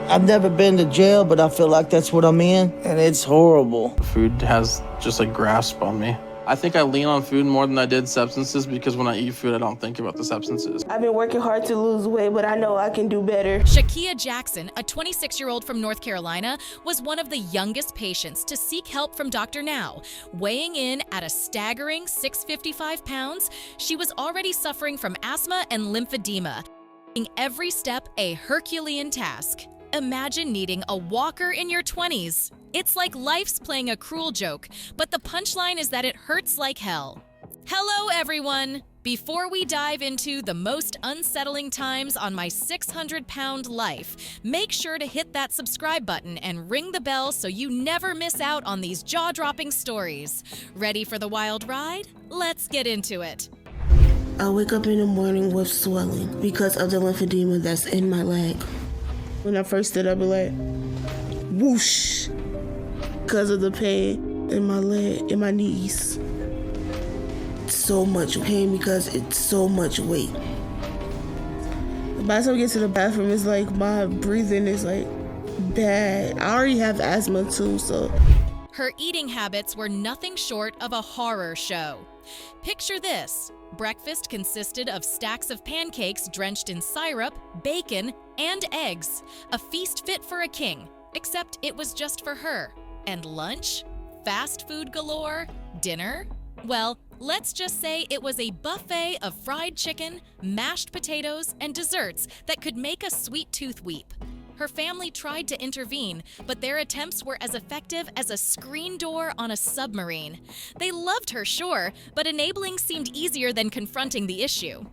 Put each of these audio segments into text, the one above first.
I've never been to jail, but I feel like that's what I'm in, and it's horrible. Food has just a grasp on me. I think I lean on food more than I did substances because when I eat food, I don't think about the substances. I've been working hard to lose weight, but I know I can do better. Shak Jackson, a 26-year-old from North Carolina, was one of the youngest patients to seek help from Dr. Now. Weighing in at a staggering 655 pounds, she was already suffering from asthma and lymphedema, making every step a Herculean task. Imagine needing a walker in your 20s. It's like life's playing a cruel joke, but the punchline is that it hurts like hell. Hello, everyone! Before we dive into the most unsettling times on my 600-pound life, make sure to hit that subscribe button and ring the bell so you never miss out on these jaw-dropping stories. Ready for the wild ride? Let's get into it. I wake up in the morning with swelling because of the lymphedema that's in my leg. When I first stood up, it like, whoosh, because of the pain in my leg, in my knees. So much pain because it's so much weight. By the time I get to the bathroom, it's like my breathing is like bad. I already have asthma too, so. Her eating habits were nothing short of a horror show. Picture this. Breakfast consisted of stacks of pancakes drenched in syrup, bacon, and eggs. A feast fit for a king, except it was just for her. And lunch? Fast food galore? Dinner? Well, let's just say it was a buffet of fried chicken, mashed potatoes, and desserts that could make a sweet tooth weep. Her family tried to intervene, but their attempts were as effective as a screen door on a submarine. They loved her, sure, but enabling seemed easier than confronting the issue.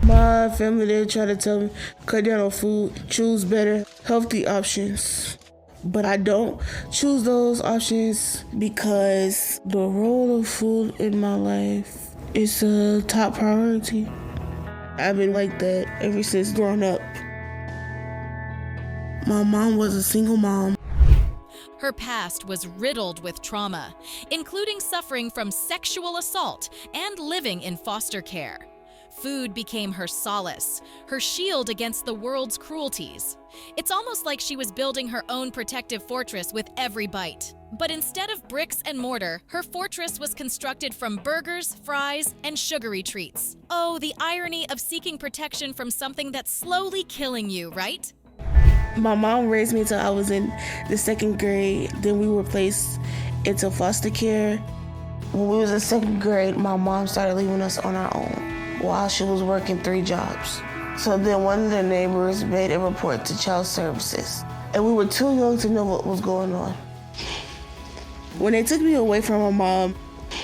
My family, they try to tell me, cut down on food, choose better, healthy options. But I don't choose those options because the role of food in my life is a top priority. I've been like that ever since growing up. My mom was a single mom. Her past was riddled with trauma, including suffering from sexual assault and living in foster care. Food became her solace, her shield against the world's cruelties. It's almost like she was building her own protective fortress with every bite. But instead of bricks and mortar, her fortress was constructed from burgers, fries, and sugary treats. Oh, the irony of seeking protection from something that's slowly killing you, right? My mom raised me till I was in the 2nd grade. Then we were placed into foster care. When we was in 2nd grade, my mom started leaving us on our own while she was working 3 jobs. So then one of the neighbors made a report to child services. And we were too young to know what was going on. When they took me away from my mom,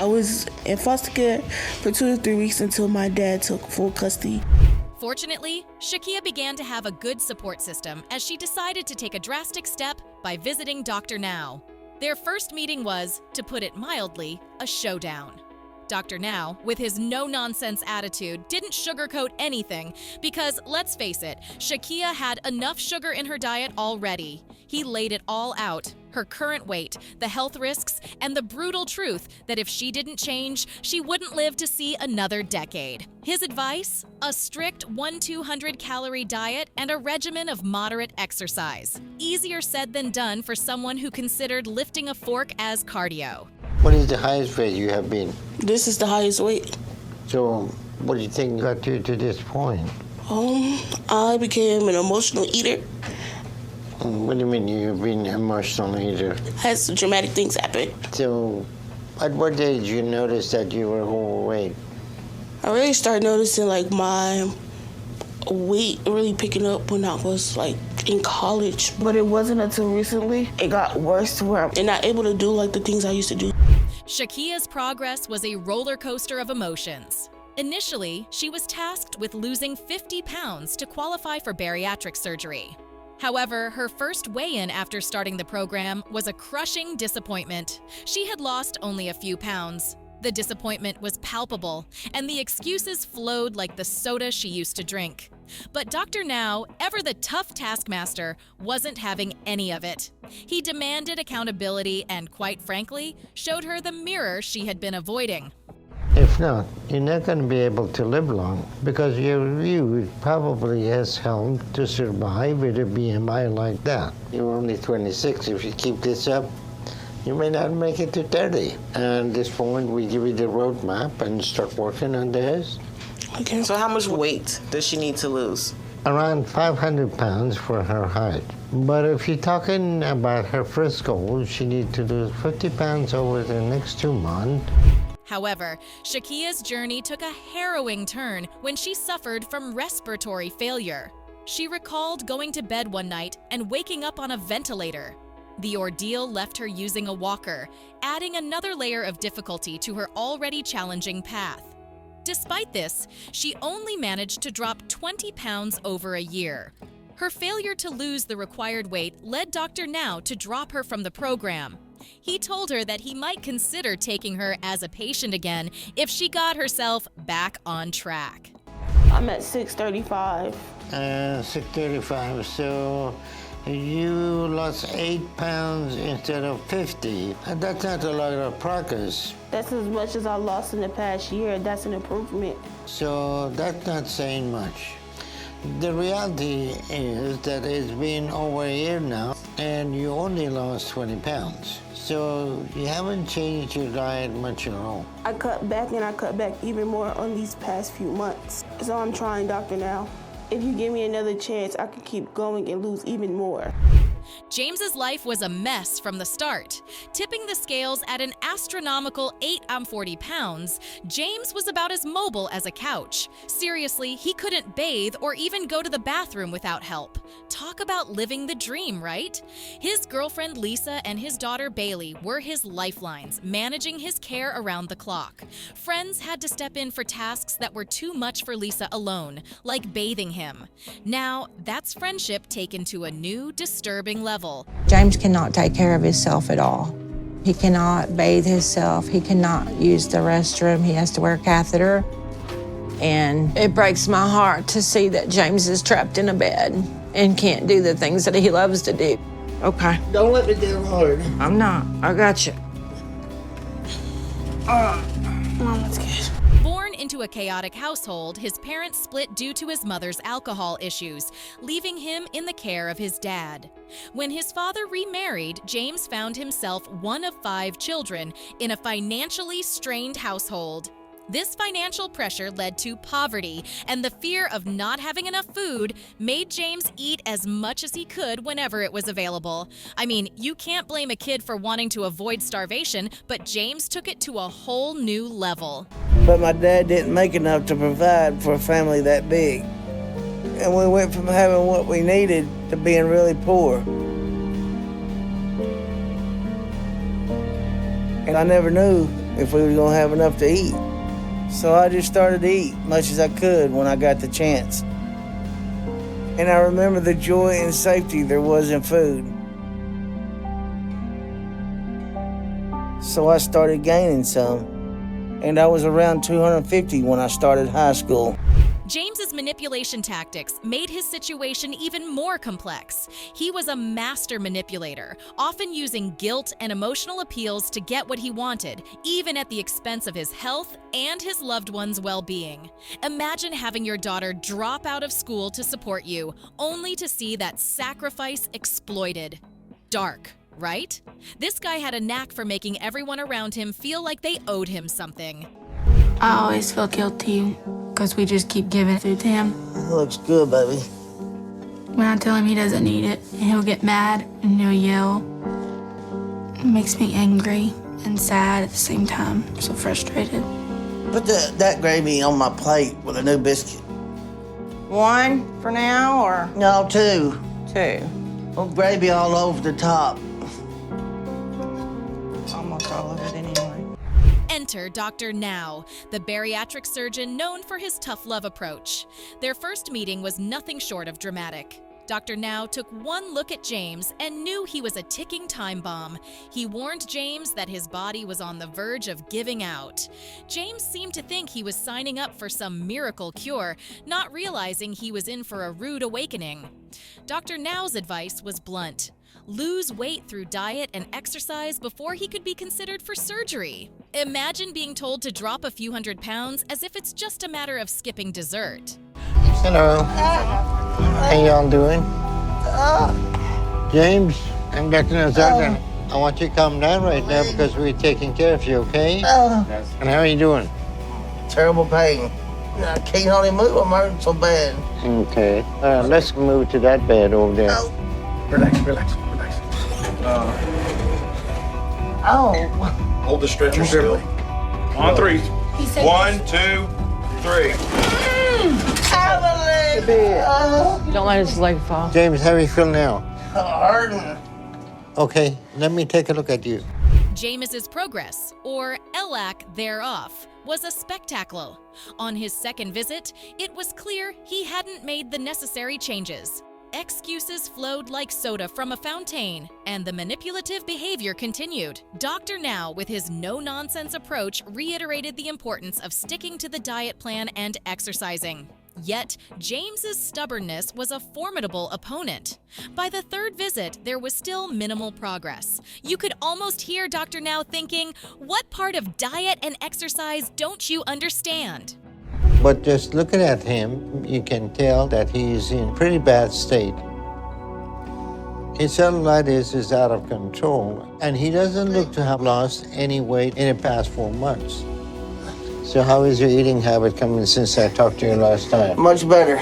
I was in foster care for 2 to 3 weeks until my dad took full custody. Fortunately, Shak began to have a good support system as she decided to take a drastic step by visiting Dr. Now. Their first meeting was, to put it mildly, a showdown. Dr. Now, with his no-nonsense attitude, didn't sugarcoat anything because, let's face it, Shak had enough sugar in her diet already. He laid it all out, her current weight, the health risks, and the brutal truth that if she didn't change, she wouldn't live to see another decade. His advice? A strict 1,200-calorie diet and a regimen of moderate exercise. Easier said than done for someone who considered lifting a fork as cardio. What is the highest weight you have been? This is the highest weight. So, what do you think got you to this point? I became an emotional eater. What do you mean you've been emotional eater? Had some dramatic things happen. So, at what age you noticed that you were overweight? I really started noticing like my weight really picking up when I was like in college. But it wasn't until recently it got worse to where I'm not able to do like the things I used to do. Shak's progress was a roller coaster of emotions. Initially, she was tasked with losing 50 pounds to qualify for bariatric surgery. However, her first weigh-in after starting the program was a crushing disappointment. She had lost only a few pounds. The disappointment was palpable, and the excuses flowed like the soda she used to drink. But Dr. Now, ever the tough taskmaster, wasn't having any of it. He demanded accountability and, quite frankly, showed her the mirror she had been avoiding. If not, you're not going to be able to live long because your view probably has helped to survive with a BMI like that. You're only 26. If you keep this up, you may not make it to 30. And at this point, we give you the roadmap and start working on this. Okay, so how much weight does she need to lose? Around 500 pounds for her height. But if you're talking about her first goal, she needs to lose 50 pounds over the next 2 months. However, Shakia's journey took a harrowing turn when she suffered from respiratory failure. She recalled going to bed one night and waking up on a ventilator. The ordeal left her using a walker, adding another layer of difficulty to her already challenging path. Despite this, she only managed to drop 20 pounds over a year. Her failure to lose the required weight led Dr. Now to drop her from the program. He told her that he might consider taking her as a patient again if she got herself back on track. I'm at 635. 635, so you lost 8 pounds instead of 50. That's not a lot of progress. That's as much as I lost in the past year. That's an improvement. So that's not saying much. The reality is that it's been over a year now, and you only lost 20 pounds. So you haven't changed your diet much at all. I cut back, and I cut back even more on these past few months. So I'm trying, Dr. Now. If you give me another chance, I can keep going and lose even more. James's life was a mess from the start. Tipping the scales at an astronomical 40 pounds, James was about as mobile as a couch. Seriously, he couldn't bathe or even go to the bathroom without help. Talk about living the dream, right? His girlfriend Lisa and his daughter Bailey were his lifelines, managing his care around the clock. Friends had to step in for tasks that were too much for Lisa alone, like bathing him. Now, that's friendship taken to a new, disturbing level. James cannot take care of himself at all. He cannot bathe himself. He cannot use the restroom. He has to wear a catheter. And it breaks my heart to see that James is trapped in a bed and can't do the things that he loves to do. Okay. Don't let me down hard. I'm not. I got you. Mom, that's good. Born into a chaotic household, his parents split due to his mother's alcohol issues, leaving him in the care of his dad. When his father remarried, James found himself one of 5 children in a financially strained household. This financial pressure led to poverty, and the fear of not having enough food made James eat as much as he could whenever it was available. I mean, you can't blame a kid for wanting to avoid starvation, but James took it to a whole new level. But my dad didn't make enough to provide for a family that big. And we went from having what we needed to being really poor. And I never knew if we were gonna have enough to eat. So I just started to eat much as I could when I got the chance. And I remember the joy and safety there was in food. So I started gaining some. And I was around 250 when I started high school. James's manipulation tactics made his situation even more complex. He was a master manipulator, often using guilt and emotional appeals to get what he wanted, even at the expense of his health and his loved ones' well-being. Imagine having your daughter drop out of school to support you, only to see that sacrifice exploited. Dark, right? This guy had a knack for making everyone around him feel like they owed him something. I always feel guilty because we just keep giving food to him. It looks good, baby. When I tell him he doesn't need it, he'll get mad and he'll yell. It makes me angry and sad at the same time. I'm so frustrated. Put that gravy on my plate with a new biscuit. 1 for now, or No, 2. 2? Oh, gravy all over the top. Almost all of it anyway. Enter Dr. Now, the bariatric surgeon known for his tough love approach. Their first meeting was nothing short of dramatic. Dr. Now took one look at James and knew he was a ticking time bomb. He warned James that his body was on the verge of giving out. James seemed to think he was signing up for some miracle cure, not realizing he was in for a rude awakening. Dr. Now's advice was blunt. lose weight through diet and exercise before he could be considered for surgery. Imagine being told to drop a few hundred pounds as if it's just a matter of skipping dessert. Hello. How y'all doing? James, I'm Dr. Nowzaradan. I want you to calm down right now because we're taking care of you, okay? And how are you doing? Terrible pain. I can't hardly move. I'm hurting so bad. Okay. Let's move to that bed over there. Relax. Hold the stretcher still. On three. 1, 2, 3. Don't let his leg fall. James, how do you feel now? Hurting. Okay, let me take a look at you. James's progress, or lack thereof, was a spectacle. On his second visit, it was clear he hadn't made the necessary changes. Excuses flowed like soda from a fountain, and the manipulative behavior continued. Dr. Now, with his no-nonsense approach, reiterated the importance of sticking to the diet plan and exercising. Yet, James's stubbornness was a formidable opponent. By the third visit, there was still minimal progress. You could almost hear Dr. Now thinking, "What part of diet and exercise don't you understand?" But just looking at him, you can tell that he's in pretty bad state. His cellulitis is out of control, and he doesn't look to have lost any weight in the past 4 months. So how is your eating habit coming since I talked to you last time? Much better.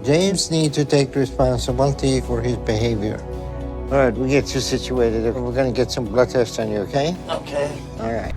James needs to take responsibility for his behavior. All right, we get you situated. We're going to get some blood tests on you, okay? Okay. All right.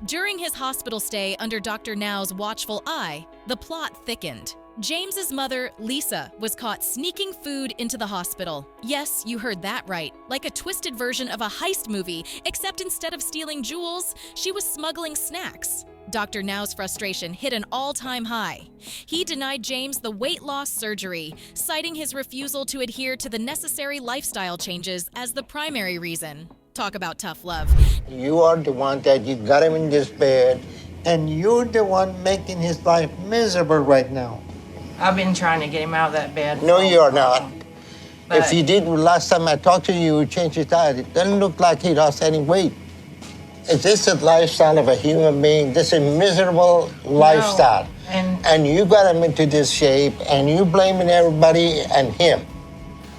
During his hospital stay under Dr. Now's watchful eye, the plot thickened. James's mother, Lisa, was caught sneaking food into the hospital. Yes, you heard that right. Like a twisted version of a heist movie, except instead of stealing jewels, she was smuggling snacks. Dr. Now's frustration hit an all-time high. He denied James the weight loss surgery, citing his refusal to adhere to the necessary lifestyle changes as the primary reason. Talk about tough love. You are the one that you got him in this bed, and you're the one making his life miserable right now. I've been trying to get him out of that bed. No, you're not. But If you did, last time I talked to you, you changed his diet. It doesn't look like he lost any weight. Is this the lifestyle of a human being? This is a miserable lifestyle. And you got him into this shape, and you blaming everybody and him.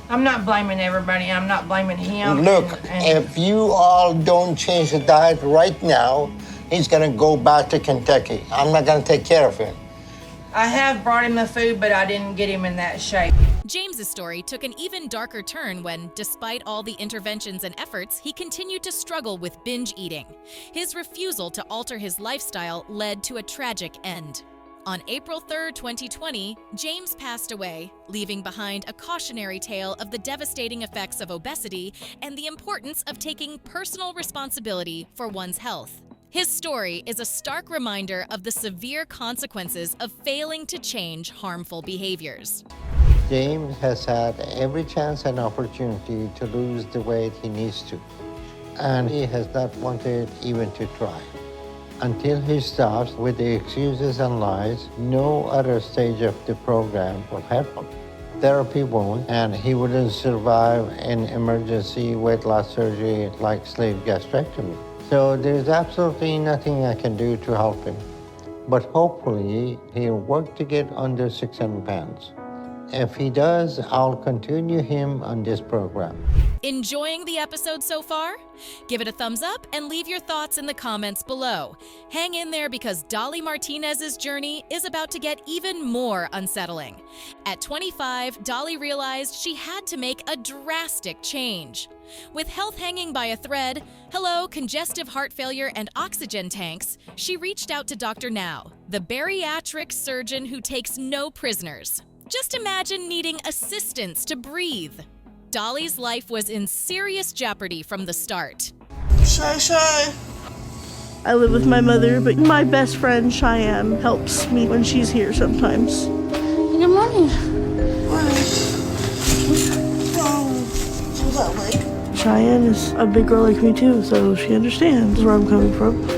I'm not blaming everybody. I'm not blaming him. Look, if you all don't change the diet right now, he's gonna go back to Kentucky. I'm not gonna take care of him. I have brought him the food, but I didn't get him in that shape. James's story took an even darker turn when, despite all the interventions and efforts, he continued to struggle with binge eating. His refusal to alter his lifestyle led to a tragic end. On April 3, 2020, James passed away, leaving behind a cautionary tale of the devastating effects of obesity and the importance of taking personal responsibility for one's health. His story is a stark reminder of the severe consequences of failing to change harmful behaviors. James has had every chance and opportunity to lose the weight he needs to, and he has not wanted even to try. Until he stops with the excuses and lies, no other stage of the program will help him. Therapy won't, and he wouldn't survive an emergency weight loss surgery like sleeve gastrectomy. So there's absolutely nothing I can do to help him. But hopefully, he'll work to get under 600 pounds. If he does, I'll continue him on this program. Enjoying the episode so far? Give it a thumbs up and leave your thoughts in the comments below. Hang in there because Dolly Martinez's journey is about to get even more unsettling. At 25, Dolly realized she had to make a drastic change. With health hanging by a thread, congestive heart failure, and oxygen tanks, she reached out to Dr. Now, the bariatric surgeon who takes no prisoners. Just imagine needing assistance to breathe. Dolly's life was in serious jeopardy from the start. Shy. I live with my mother, but my best friend Cheyenne helps me when she's here sometimes. Good morning. Cheyenne is a big girl like me too, so she understands where I'm coming from.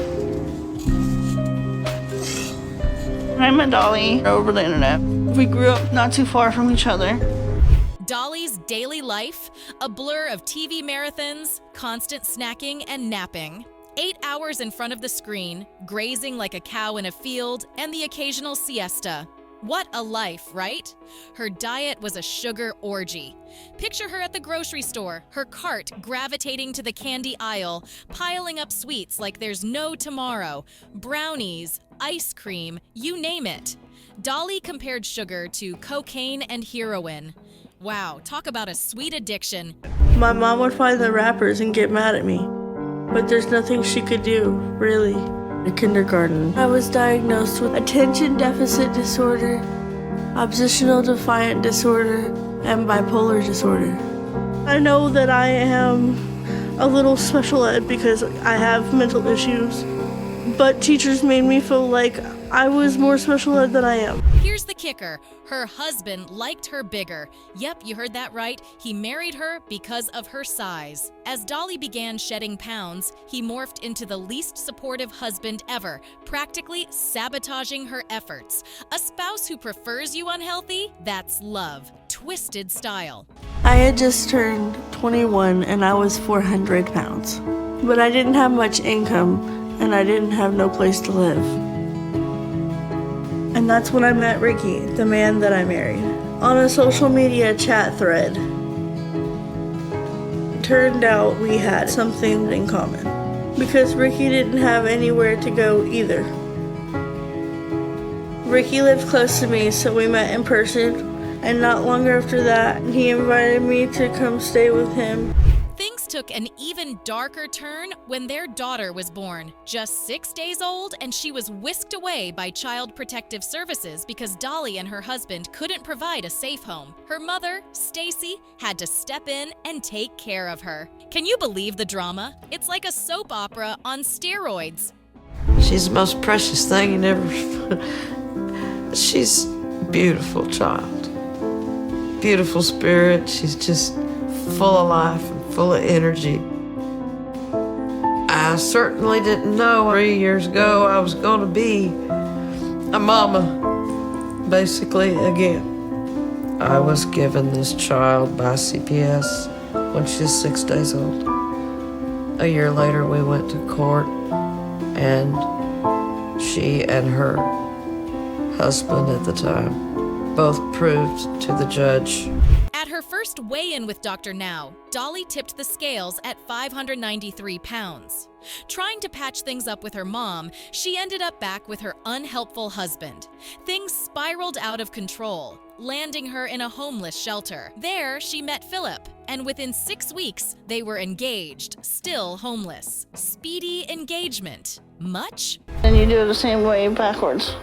I met Dolly over the internet. We grew up not too far from each other. Dolly's daily life, a blur of TV marathons, constant snacking and napping. 8 hours in front of the screen, grazing like a cow in a field, and the occasional siesta. What a life, right? Her diet was a sugar orgy. Picture her at the grocery store, her cart gravitating to the candy aisle, piling up sweets like there's no tomorrow, brownies, ice cream, you name it. Dolly compared sugar to cocaine and heroin. Wow, talk about a sweet addiction. My mom would find the rappers and get mad at me, but there's nothing she could do, really. In kindergarten, I was diagnosed with attention deficit disorder, oppositional defiant disorder, and bipolar disorder. I know that I am a little special ed because I have mental issues, but teachers made me feel like I was more special ed than I am. Here's the kicker. Her husband liked her bigger. Yep, you heard that right. He married her because of her size. As Dolly began shedding pounds, he morphed into the least supportive husband ever, practically sabotaging her efforts. A spouse who prefers you unhealthy? That's love. Twisted style. I had just turned 21 and I was 400 pounds, but I didn't have much income and I didn't have no place to live. And that's when I met Ricky, the man that I married, on a social media chat thread. Turned out we had something in common, because Ricky didn't have anywhere to go either. Ricky lived close to me, so we met in person, and not long after that, he invited me to come stay with him. Things took an even darker turn when their daughter was born. Just 6 days old, and she was whisked away by Child Protective Services because Dolly and her husband couldn't provide a safe home. Her mother, Stacy, had to step in and take care of her. Can you believe the drama? It's like a soap opera on steroids. She's the most precious thing you never... She's a beautiful child. Beautiful spirit. She's just full of life. Full of energy. I certainly didn't know 3 years ago I was going to be a mama, basically, again. I was given this child by CPS when she was 6 days old. A year later, we went to court, and she and her husband at the time both proved to the judge. At her first weigh-in with Dr. Now, Dolly tipped the scales at 593 pounds. Trying to patch things up with her mom, she ended up back with her unhelpful husband. Things spiraled out of control, landing her in a homeless shelter. There, she met Philip, and within 6 weeks, they were engaged, still homeless. Speedy engagement. Much? And you do it the same way backwards.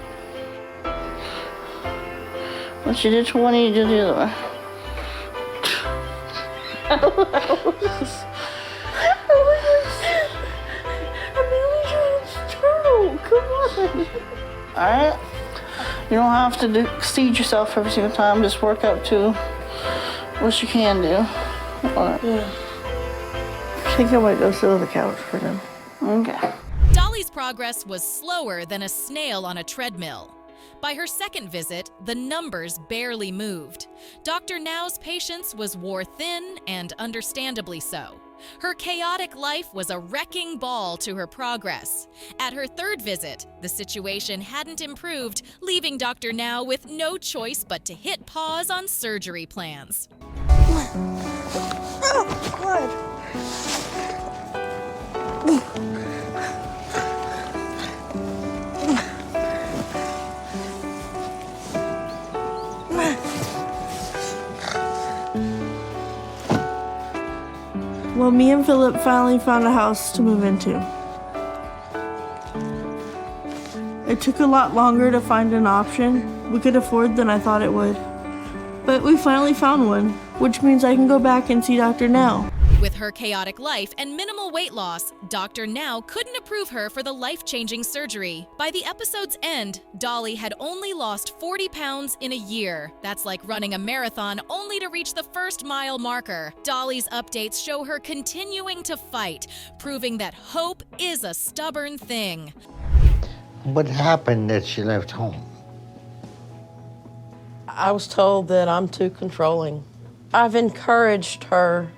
Once you did 20, you do the other way. Come on. Alright? You don't have to exceed yourself every single time. Just work up to what you can do. Alright. Yeah. I think I might go sit on the couch for them. Okay. Dolly's progress was slower than a snail on a treadmill. By her second visit, the numbers barely moved. Dr. Now's patience was wore thin, and understandably so. Her chaotic life was a wrecking ball to her progress. At her third visit, the situation hadn't improved, leaving Dr. Now with no choice but to hit pause on surgery plans. Oh, God. Well, me and Philip finally found a house to move into. It took a lot longer to find an option we could afford than I thought it would. But we finally found one, which means I can go back and see Dr. Now. With her chaotic life and minimal weight loss, Dr. Now couldn't approve her for the life-changing surgery. By the episode's end, Dolly had only lost 40 pounds in a year. That's like running a marathon only to reach the first mile marker. Dolly's updates show her continuing to fight, proving that hope is a stubborn thing. What happened that she left home? I was told that I'm too controlling I've encouraged her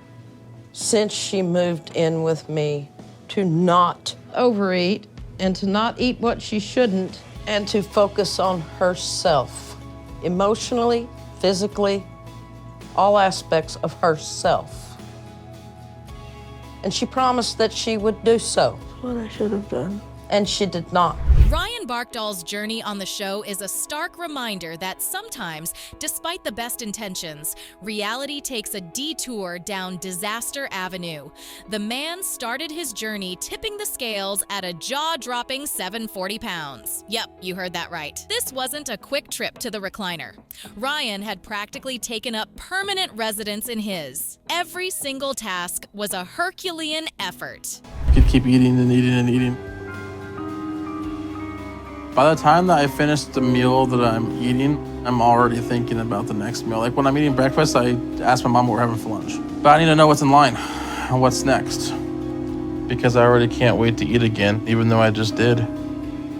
since she moved in with me to not overeat and to not eat what she shouldn't and to focus on herself, emotionally, physically, all aspects of herself. And she promised that she would do so. What I should have done. And she did not. Ryan Barkdahl's journey on the show is a stark reminder that sometimes, despite the best intentions, reality takes a detour down Disaster Avenue. The man started his journey tipping the scales at a jaw-dropping 740 pounds. Yep, you heard that right. This wasn't a quick trip to the recliner. Ryan had practically taken up permanent residence in his. Every single task was a Herculean effort. I could keep eating and eating and eating. By the time that I finish the meal that I'm eating, I'm already thinking about the next meal. Like when I'm eating breakfast, I ask my mom what we're having for lunch. But I need to know what's in line and what's next, because I already can't wait to eat again, even though I just did.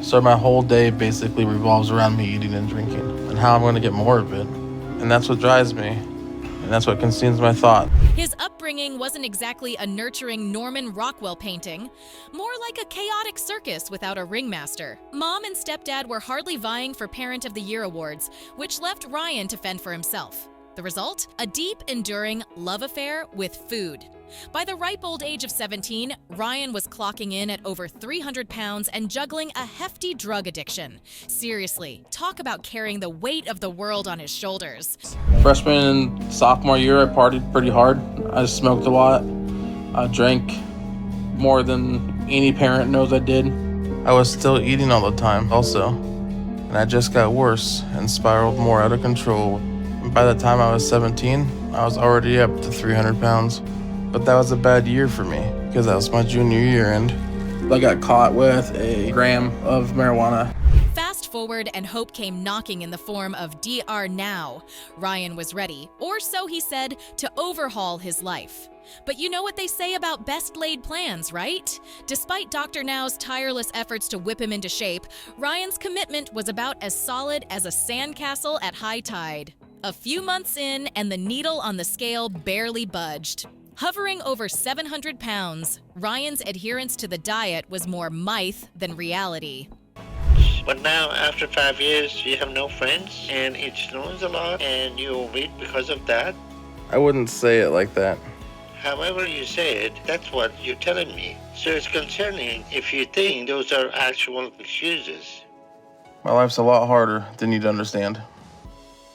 So my whole day basically revolves around me eating and drinking and how I'm going to get more of it. And that's what drives me. And that's what consumes my thought. His upbringing wasn't exactly a nurturing Norman Rockwell painting, more like a chaotic circus without a ringmaster. Mom and stepdad were hardly vying for Parent of the Year awards, which left Ryan to fend for himself. The result? A deep, enduring love affair with food. By the ripe old age of 17, Ryan was clocking in at over 300 pounds and juggling a hefty drug addiction. Seriously, talk about carrying the weight of the world on his shoulders. Freshman and sophomore year, I partied pretty hard. I smoked a lot. I drank more than any parent knows I did. I was still eating all the time also. And I just got worse and spiraled more out of control. And by the time I was 17, I was already up to 300 pounds. But that was a bad year for me because that was my junior year and I got caught with a gram of marijuana. Fast forward and hope came knocking in the form of Dr. Now. Ryan was ready, or so he said, to overhaul his life. But you know what they say about best laid plans, right? Despite Dr. Now's tireless efforts to whip him into shape, Ryan's commitment was about as solid as a sandcastle at high tide. A few months in, and the needle on the scale barely budged. Hovering over 700 pounds, Ryan's adherence to the diet was more myth than reality. But now, after 5 years, you have no friends, and it snows a lot, and you overeat because of that? I wouldn't say it like that. However you say it, that's what you're telling me. So it's concerning if you think those are actual excuses. My life's a lot harder than you'd understand.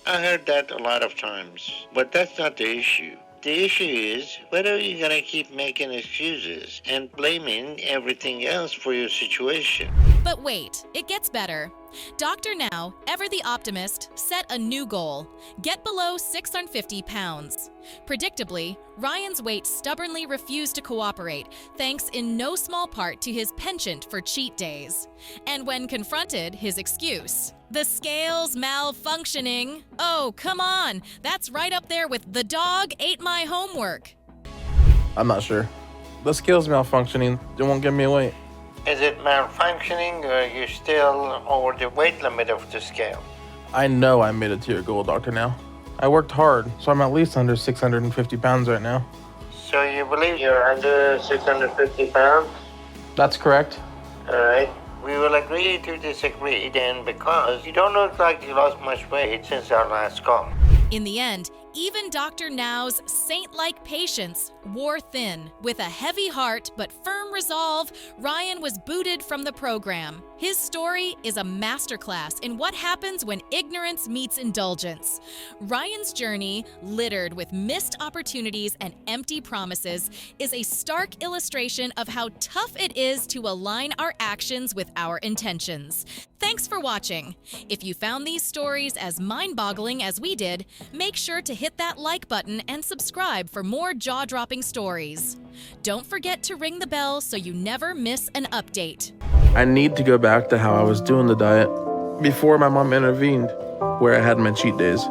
I heard that a lot of times, but that's not the issue. The issue is whether you're gonna keep making excuses and blaming everything else for your situation. But wait, it gets better. Dr. Now, ever the optimist, set a new goal: get below 650 pounds. Predictably, Ryan's weight stubbornly refused to cooperate, thanks in no small part to his penchant for cheat days. And when confronted, his excuse: the scale's malfunctioning. Oh, come on, that's right up there with the dog ate my homework. I'm not sure. The scale's malfunctioning. It won't give me a weight. Is it malfunctioning or are you still over the weight limit of the scale? I know I made it to your goal, Dr. Now. I worked hard, so I'm at least under 650 pounds right now. So you believe you're under 650 pounds? That's correct. All right. We will agree to disagree then, because you don't look like you lost much weight since our last call. In the end, even Dr. Now's saint-like patience wore thin. With a heavy heart but firm resolve, Ryan was booted from the program. His story is a masterclass in what happens when ignorance meets indulgence. Ryan's journey, littered with missed opportunities and empty promises, is a stark illustration of how tough it is to align our actions with our intentions. Thanks for watching. If you found these stories as mind-boggling as we did, make sure to hit that like button and subscribe for more jaw-dropping stories. Don't forget to ring the bell so you never miss an update. I need to go back to how I was doing the diet before my mom intervened, where I had my cheat days.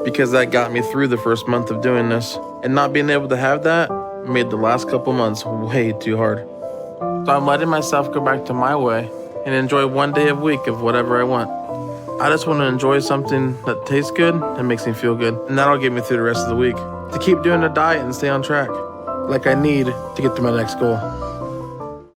Because that got me through the first month of doing this, and not being able to have that made the last couple months way too hard. So I'm letting myself go back to my way and enjoy one day a week of whatever I want. I just want to enjoy something that tastes good and makes me feel good. And that'll get me through the rest of the week. To keep doing the diet and stay on track, like I need to get to my next goal.